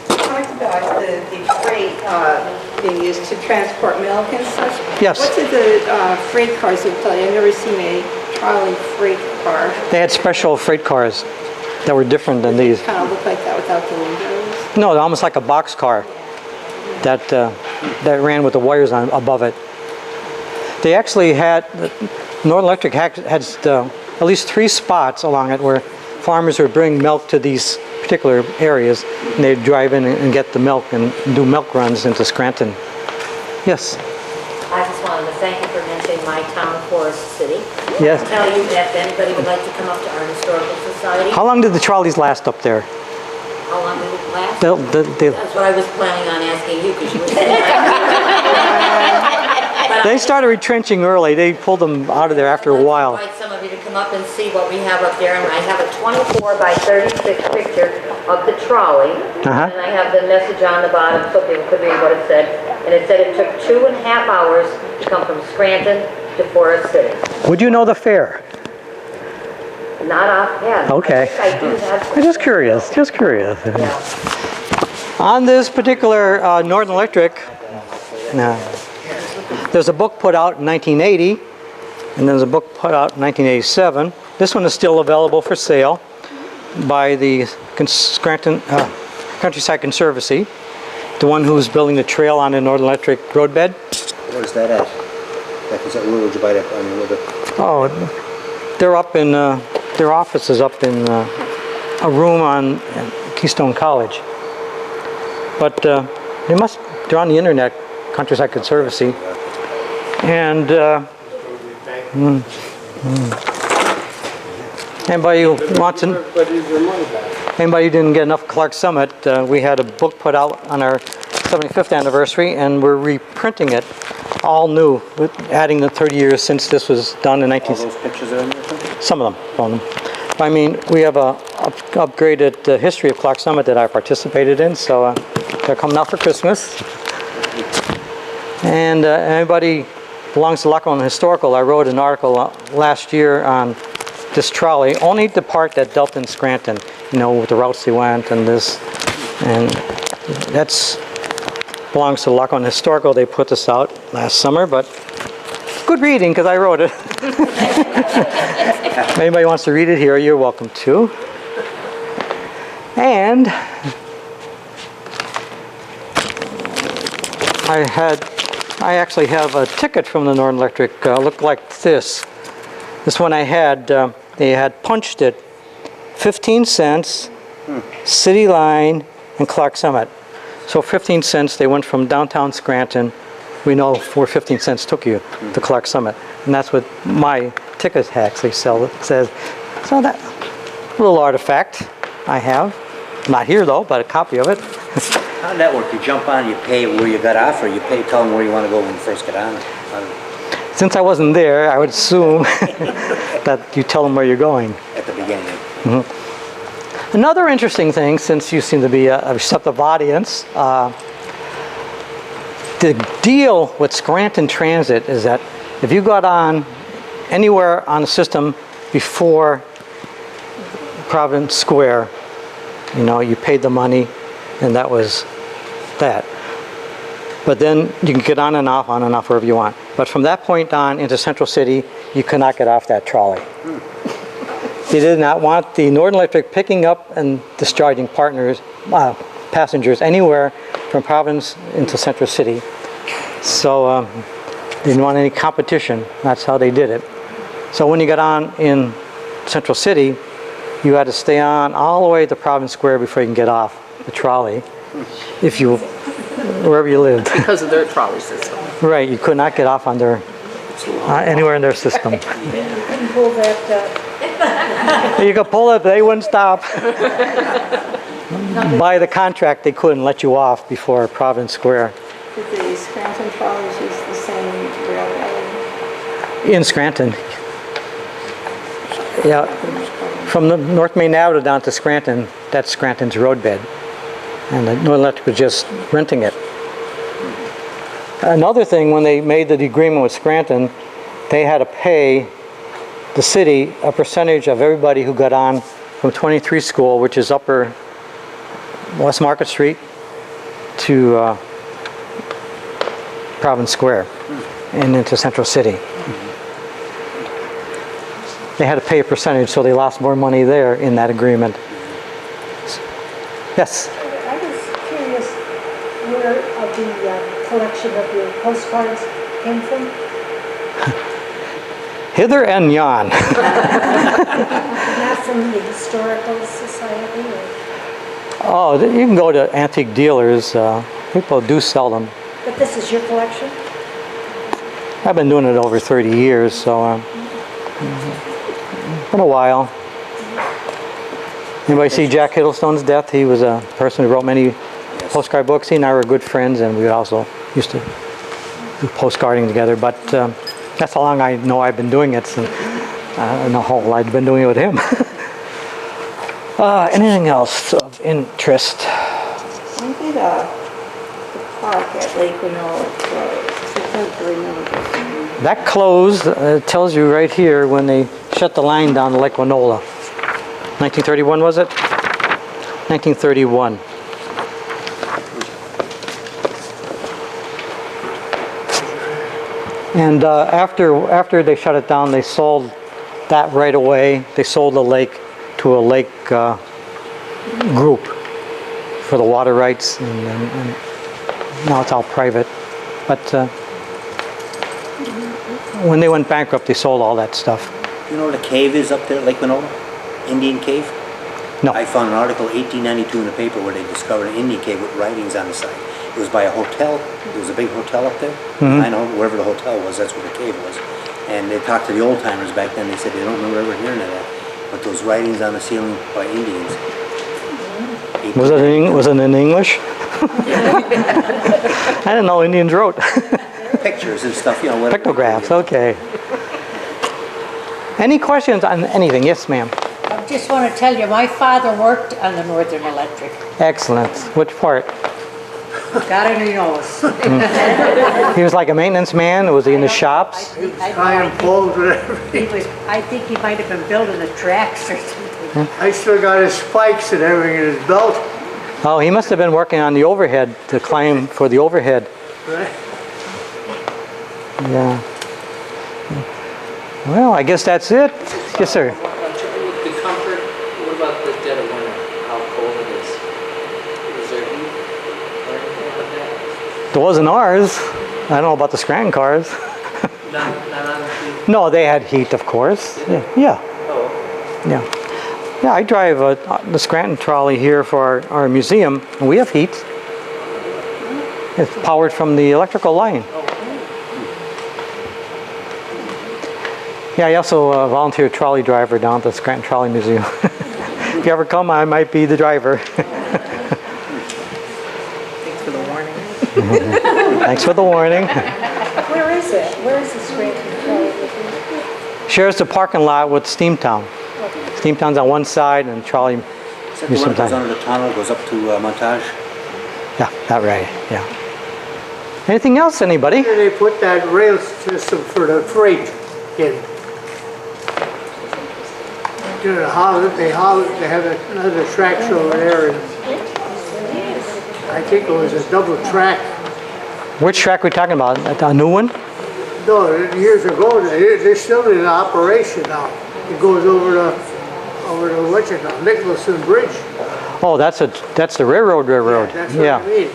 Talked about the freight being used to transport milk and such. Yes. What did the freight cars look like? I've never seen a trolley freight car. They had special freight cars that were different than these. Kind of look like that without the windows. No, almost like a box car that ran with the wires on above it. They actually had, Northern Electric had at least 3 spots along it where farmers would bring milk to these particular areas, and they'd drive in and get the milk and do milk runs into Scranton. Yes. I just wanted to thank you for mentioning my town, Forest City. Yes. Tell you that if anybody would like to come up to our historical society, How long did the trolleys last up there? how long did it last? They That's what I was planning on asking you, because you were saying. they started retrenching early. They pulled them out of there after a while. I'd like some of you to come up and see what we have up there, and I have a 24 by 36 picture of the trolley, Uh-huh. and I have the message on the bottom so people could read what it said, and it said it took 2.5 hours to come from Scranton to Forest City. Would you know the fare? Not offhand. Okay. I think I do have I'm just curious, just curious. Yeah. On this particular Northern Electric, there's a book put out in 1980, and there's a book put out in 1987. This one is still available for sale by the Scranton Countryside Conservancy, the one who's building the trail on the Northern Electric roadbed. What is that at? Like, is that, where would you buy that? I mean, where the, Oh, they're up in, their office is up in a room on Keystone College. But they're on the internet, Countryside Conservancy. And anybody who wants to, anybody who didn't get enough Clark Summit, we had a book put out on our 75th anniversary, and we're reprinting it all new, with adding the 30 years since this was done in all those pictures are in there? Too? some of them. I mean, we have a upgraded history of Clark Summit that I participated in, so they're coming out for Christmas. And anybody belongs to Lackawanna Historical, I wrote an article last year on this trolley, only the part that dealt in Scranton, you know, with the routes they went and this, and that's belongs to Lackawanna Historical. They put this out last summer, but good reading because I wrote it. If anybody wants to read it here, you're welcome to. And I had I actually have a ticket from the Northern Electric, looked like this. This one I had, they had punched it 15 cents, City Line, and Clark Summit. So 15 cents, they went from downtown Scranton. We know where 15 cents took you, to Clark Summit. And that's what my ticket actually says. So that little artifact I have. Not here though, but a copy of it. How did that work? You jump on, you pay where you got off, or you pay, tell them where you want to go when you first get on? Since I wasn't there, I would assume that you tell them where you're going. At the beginning. Another interesting thing, since you seem to be a receptive audience, the deal with Scranton Transit is that if you got on anywhere on the system before Providence Square, you know, you paid the money, and that was that. But then you can get on and off wherever you want. But from that point on into Central City, you cannot get off that trolley. They did not want the Northern Electric picking up and discharging passengers anywhere from Providence into Central City. So they didn't want any competition. That's how they did it. So when you got on in Central City, you had to stay on all the way to Providence Square before you can get off the trolley, if you, wherever you lived. Because of their trolley system. Right, you could not get off on their, anywhere in their system. You can pull that, You could pull it, they wouldn't stop. By the contract, they couldn't let you off before Providence Square. Did the Scranton trolleys use the same railroad? In Scranton. Yeah, from the North Main Avenue down to Scranton, that's Scranton's roadbed. And the Northern Electric was just renting it. Another thing, when they made the agreement with Scranton, they had to pay the city a percentage of everybody who got on from 23 School, which is Upper West Market Street, to Providence Square and into Central City. They had to pay a percentage, so they lost more money there in that agreement. Yes? I was curious where the collection of your postcards came from. Hither and yon. Not from the Historical Society? Or? Oh, you can go to antique dealers. People do sell them. But this is your collection? I've been doing it over 30 years, so been a while. Anybody see Jack Hiddlestone's death? He was a person who wrote many postcard books. He and I were good friends, and we also used to do postcarding together. But that's how long I know I've been doing it. So, I don't know how long I've been doing it with him. Anything else of interest? Maybe the park at Lake Winona closed. I can't remember this. That closed, it tells you right here when they shut the line down to Lake Winola. 1931 was it? 1931. And after they shut it down, they sold that right away. They sold the lake to a lake group for the water rights, and now it's all private. But when they went bankrupt, they sold all that stuff. You know where the cave is up there at Lake Winona? Indian Cave? No. I found an article 1892 in the paper where they discovered an Indian cave with writings on the side. It was by a hotel. There was a big hotel up there. I know wherever the hotel was, that's where the cave was. And they talked to the old timers back then. They said they don't remember ever hearing of that. But those writings on the ceiling by Indians. Was it in English? I didn't know Indians wrote. Pictures and stuff, you know. Whatever. Pictographs, okay. Any questions on anything? Yes, ma'am. I just want to tell you, my father worked on the Northern Electric. Excellent. Which part? God only knows. He was like a maintenance man? Was he in the shops? Tying poles with everything. I think he might have been building the tracks or something. I still got his spikes and everything in his belt. Oh, he must have been working on the overhead to climb for the overhead. Right. Yeah. Well, I guess that's it. Yes, sir. The comfort, what about the dead of winter? How cold it is? Is there heat or anything like that? It wasn't ours. I don't know about the Scranton cars. Not on the... No, they had heat, of course. Yeah. Oh, Yeah. Yeah, I drive the Scranton trolley here for our museum, and we have heat. It's powered from the electrical line. Yeah, I also volunteer trolley driver down at the Scranton Trolley Museum. If you ever come, I might be the driver. Thanks for the warning. Thanks for the warning. Where is it? Where is the Scranton Trolley? Shares the parking lot with Steamtown. Steamtown's on one side and trolley. Is that the one that goes under the tunnel, goes up to Montage? Yeah, that right. Yeah. Anything else, anybody? Where they put that rail system for the freight in. They have another track over there, and I think it was a double track. Which track are we talking about? A new one? No, years ago, they're still in operation now. It goes over the what you call Nicholson Bridge. Oh, that's the railroad. That's what I mean.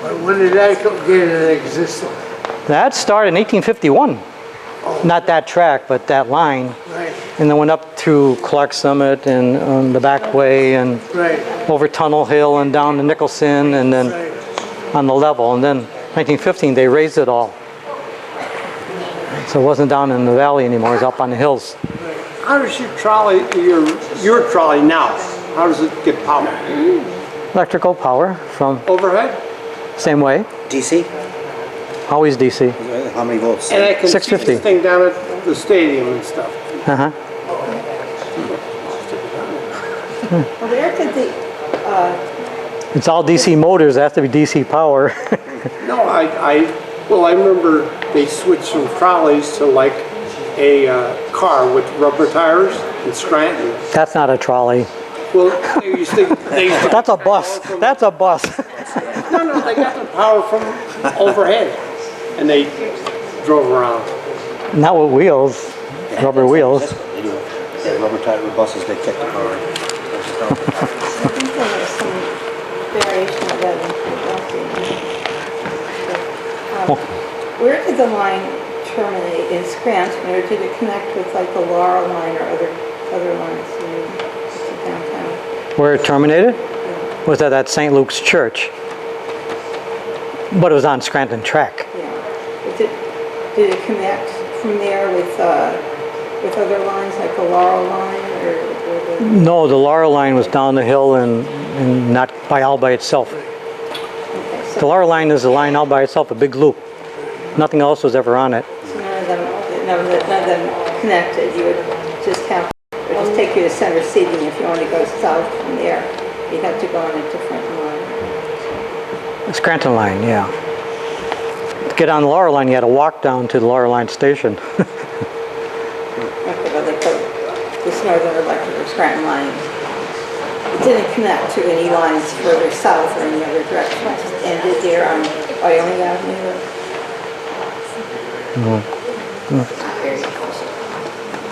But when did that get into existence? That started in 1851. Oh. Not that track, but that line. Right. And then went up through Clark Summit and on the back way and Right. over Tunnel Hill and down to Nicholson and then Right. on the level. And then 1915 they raised it all. So it wasn't down in the valley anymore, it was up on the hills. How does your trolley, your trolley now, how does it get power? Electrical power from Overhead? same way, DC? always DC. How many volts? And I can see 650. this thing down at the stadium and stuff. Uh-huh. Where did the, It's all DC motors, it has to be DC power. No, well, I remember they switched from trolleys to like a car with rubber tires in Scranton. That's not a trolley. Well, they used to That's a bus. That's a bus. No, they got the power from overhead, and they drove around. Not with wheels, rubber wheels. They do. They rubber tire buses, they kick the car. I think there was some variation of that in Philadelphia. Where did the line terminate in Scranton, or did it connect with like the Laurel line or other lines in downtown? Where it terminated was at St. Luke's Church. But it was on Scranton Track. Yeah. Did it connect from there with other lines like the Laurel line or the... No, the Laurel line was down the hill and not all by itself. Okay, so The Laurel line is a line all by itself, a big loop. Nothing else was ever on it. none of them connected. You would just have, it would just take you to center seating if you want to go south from there. You'd have to go on a different line. The Scranton line, yeah. To get on the Laurel line, you had to walk down to the Laurel line station. Okay, but they put this Northern Electric or Scranton line. It didn't connect to any lines further south or any other direction. It just ended there on Wyoming Avenue.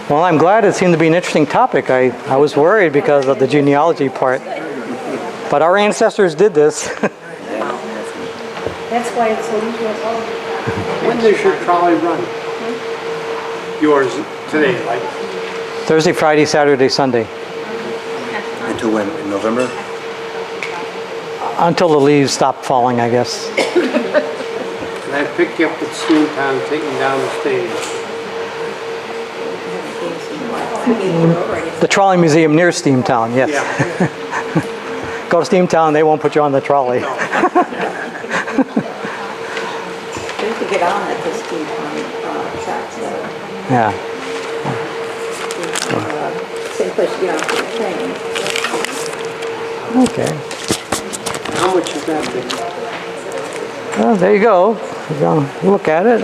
Well, I'm glad. It seemed to be an interesting topic. I was worried because of the genealogy part. But our ancestors did this. That's why it's so usual. When does your trolley run? Yours today, like? Thursday, Friday, Saturday, Sunday. Until when? In November? Until the leaves stop falling, I guess. And I pick you up at Steamtown, take you down the stage. The trolley museum near Steamtown, yes. Yeah. Go to Steamtown, they won't put you on the trolley. You have to get on at this Steamtown tracks though. Yeah. Same place you get on for the train. Okay. How much is that thing? Well, there you go. You're gonna look at it.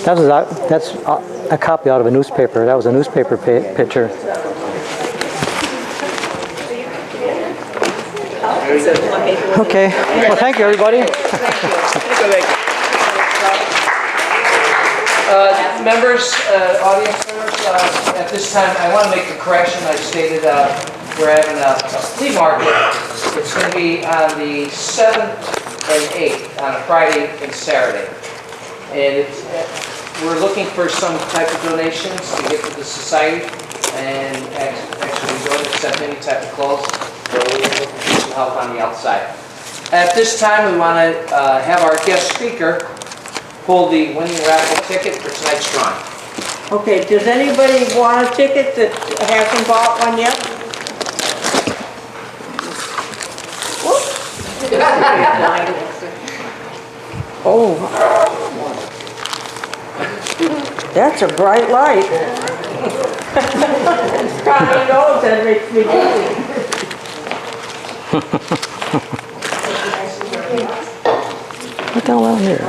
That's a copy out of a newspaper. That was a newspaper picture. Okay. Well, thank you, everybody. Members, audience members, at this time, I want to make a correction. I stated we're having a flea market. It's going to be on the 7th and 8th, on a Friday and Saturday. And we're looking for some type of donations to give to the society, and actually we don't accept any type of clothes, but we're looking for some help on the outside. At this time, we want to have our guest speaker pull the winning raffle ticket for tonight's drawing. Okay, does anybody want a ticket that hasn't bought one yet? Oh. That's a bright light. God knows that makes me dizzy. Look down here.